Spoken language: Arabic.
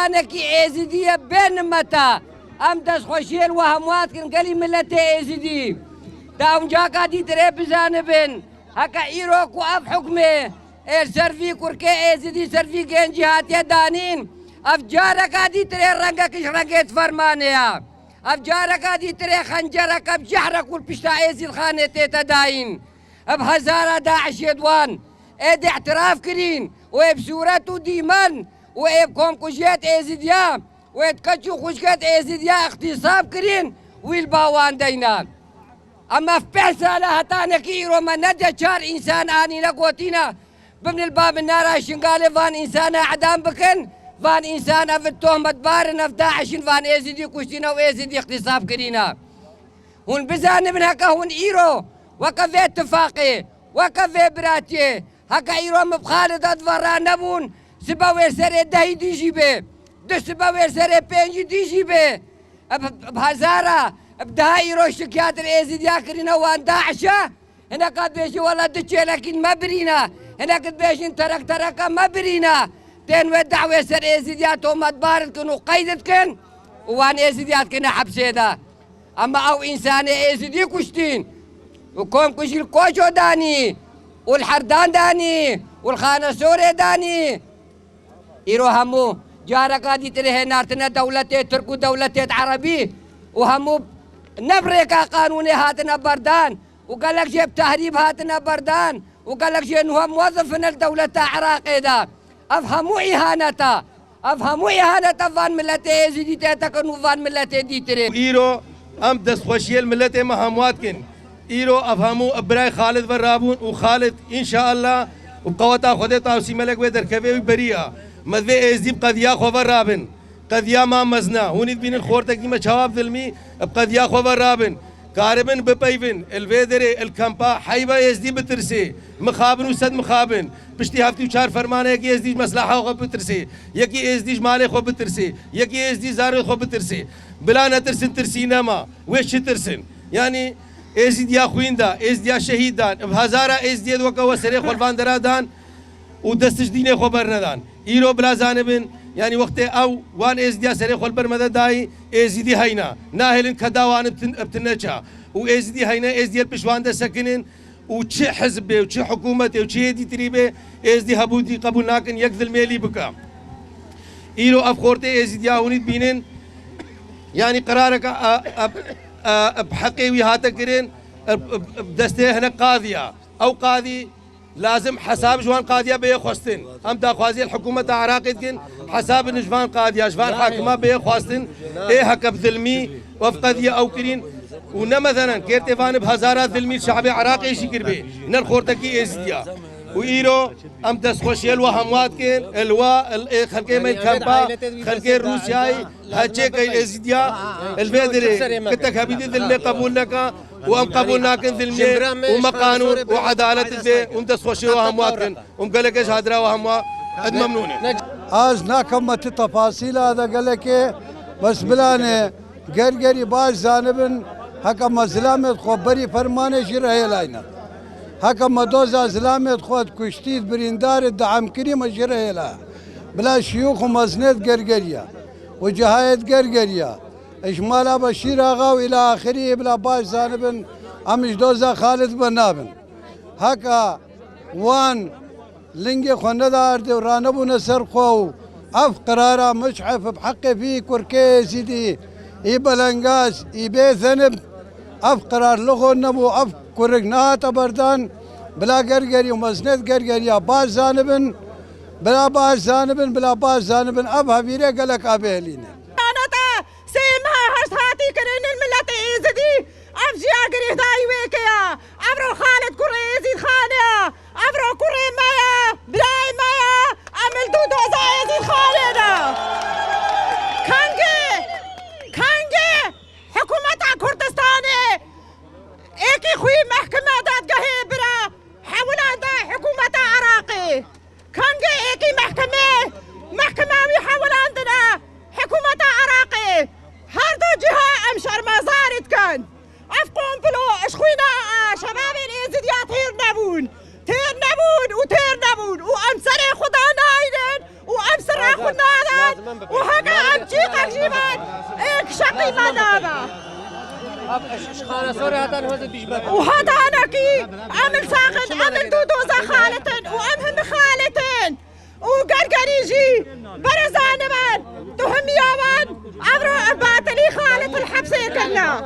هتانكي ازدية بين متى ام دس خوشيل وهموات كن قلي ملتي ازدي داون جاكا دي تري بزانبن هكا ايروك واف حكمه السرفي كوركي ازدي سرفي جن جهات يدانين افجارك دي تري رنگك رنگت فرمانيا افجارك دي تري خنجرك بجحرك والبشتا ازي الخانه تداين بهزارة داعش يدوان ادي اعتراف كرين وبسورته ديمان وبكم كوجيت ازديا ويتكتشو خوشكت ازديا اختصاب كرين ويلباوان دينان اما في بحثة لها تانكيرو من ندى شار انسان اني لقوتينا بمن الباب النار شنقالي فان انسان اعدام بكن فان انسان في التهمة بارن في داعش فان ازدي كوشتينا وازدي اختصاب كرينا هون بزان من هكا هون ايرو وكفي اتفاقي وكفي براتي هكا ايرو مبخالد ادفرا نبون سباوير سري دهي دي جيبه دو سباوير سري بينجي دي جيبه بهزارة بدها ايرو شكيات الازيد ياكرينا وان داعشة هنا قد بيجي والله دتشي لكن ما برينا هنا قد بيجي ترك ما برينا تين ودعوة سر ازيديات وما تبارد كن وقيدت كن وان ازيديات كنا حبسي دا اما او انسان ازيدي كشتين وكون كشي الكوشو داني والحردان داني والخانة سوري داني إيرو همو جاركا دي تريه نارتنا دولتي تركو دولتي عربي وهمو نبريكا قانوني هاتنا بردان وقال لك جيب تهريب هاتنا بردان وقال لك جيب انه موظف من الدولة عراقي دا افهموا اهانتا فان ملتي ازيدي تيتكن وفان ملتي دي تريه إيرو ام دست خوشي الملتي مهمواتكن إيرو أفهموا أبراي خالد ورابون وخالد إن شاء الله وبقوتا خدتا وسي ملك ويدر كفي بريئة مذي إزديب قد يا خوفر رابن قد يا ما مزنا هونيد بين الخورتك دي ما شواب ظلمي قد يا خوفر رابن كاربن ببيفن الفيدري الكامبا حيبا إزديب بترسي مخابن وسد مخابن بشتي هفتي وشار فرمانه يكي إزديج مصلحة خو بترسي يكي إزديج مالي خو بترسي يكي إزديج زارو خو بترسي بلا نترسن ترسينا ما ويش ترسن يعني ازديا خويندا ازديا شهيدان بهزارة ازديد وكا وسري خلفان درادان ودستش ديني خبر ندان ايرو بلا زانبن يعني وقت او وان ازديا سري خلبر مدى داي ازدي هينا ناهلن كداوان ابتنجا وازدي هينا ازديا بشوان دا سكنن وشي حزبه وشي حكومته وشي دي تريبه ازدي هبودي قبول ناكن يكذل ميلي بكا ايرو افخورتي ازديا هونيد بينن يعني قرارك بحقي ويهاتا كرين بدسته هنا قاضية أو قاضي لازم حساب جوان قاضية بيخوستن هم تاخوازي الحكومة عراقيتكن حساب نجوان قاضية جوان حاكمة بيخوستن إيه هكب ظلمي وف قضية أو كرين ونا مثلا كيرتفان بهزارات ظلمي الشعب العراقي شكر بيه نر خورتكي إزديا وإيرو أم تسخوشي الوهموات كين الوا خلقي مي كامبا خلقي روسياي هاتشي كي إزديا الفيدري كتك هبيدي ذلمي قبول لك وأم قبول لكن ذلمي وما قانون وعدالة ذي أم تسخوشي الوهموات كين أم قالك إيش هادرا وهموات قد ممنونة आज ना कम तफासिल आदा गले के बस बिलाने गरगरी बाज जानबन हका मजलामत खबरी फरमाने शिरहे लाइना हका मदोजा इस्लामियत خود کشتید بریندار دعم کری مجره لا بلا شيوخ ومزنات قرقريا وجهاية قرقريا اجمالا بشير اغا والى اخره بلا باش زانبن امش دوزا خالد بنابن هكا وان لنجي خوندار دي ورانبو نسر خو اف قرارا مشحف بحقي في كوركي سيدي اي بلنقاس اي بي ذنب اف قرار لغو نبو اف كورقنات بردان بلا قرقري ومزنت قرقريا باش زانبن بلا باش زانبن بلا باش زانبن ابها بيري قالك ابيهلينا انا تا سيما هاتي كرين الملة ايزدي افجي اقري داي ويكيا ابرو خالد كوري يزيد خانيا ابرو كوري مايا بلاي مايا عمل دودو زي يزيد خانينا كانجي حكومة كردستاني ايكي خوي محكمة داد قهي برا حاولا دا حكومة عراقي كانجي ايكي محكمة ويحاول عندنا حكومة عراقي هردو جهة امشار مزارد كان افقون بلو اشخوينا شباب الازديا تير نبون وامسري خدا نايدن وامسري خدا نايدن وهكا أبجيق جيبان إيك شقي ما دابا خانة سوري هاتان هوزت بيجبك وهذا أنا كي عمل ساقط عمل